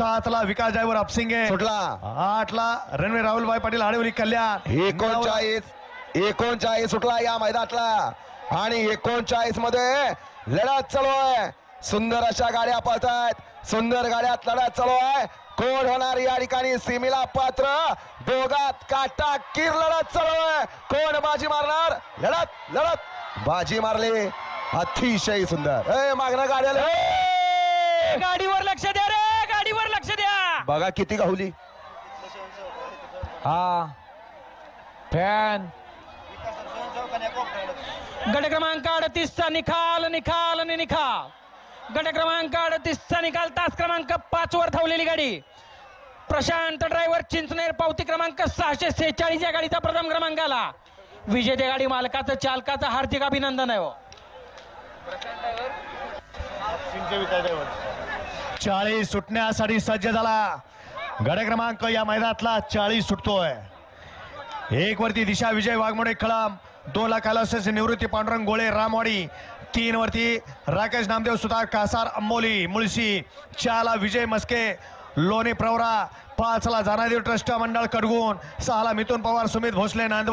7ला विकास driver अपसिंगे सुटला. 8ला रणवीर राहुलभाई पाटील आडवली कल्याण. 39 सुटला या मैदानातला आणि 39 मध्ये लढत चालू आहे. सुंदर अशा गाड्या पळतायत. सुंदर गाड्यात लढत चालू आहे. कोण होणार या ठिकाणी सीमेला पात्र. दोघात काटाकीर लढत चालू आहे. कोण बाजी मारणार. लढत लढत बाजी मारली. अतिशय सुंदर. मागणं गाड्याला गाडीवर लक्ष द्या रे. गाडीवर लक्ष द्या. बघा किती गावली. हा फॅन गट क्रमांक 38चा निकाल निकाल आणि निकाल. गट क्रमांक 38चा निकाल. तास क्रमांक 5 वर धावलेली गाडी प्रशांत ड्रायव्हर चिंचनेर. पावती क्रमांक 646 या गाडीचा प्रथम क्रमांक आला. विजेते गाडी मालकाचं चालकाचं हार्दिक अभिनंदन आहे. 40 सुटण्यासाठी सज्ज झाला. गड क्रमांक या मैदानातला 40 सुटतोय. 1 वरती दिशा विजय वाघमोडे कळम. 2 ला कैलास निवृत्ती पांडुरंग गोळे रामवाडी. 3 वरती राकेश नामदेव सुतार कासार अंबोली मुळशी. 4 ला विजय मस्के लोणी प्रवरा. 5 ला जानादेव ट्रस्ट मंडळ कडगुण. 6 ला मिथुन पवार सुमित भोसले नांदवड.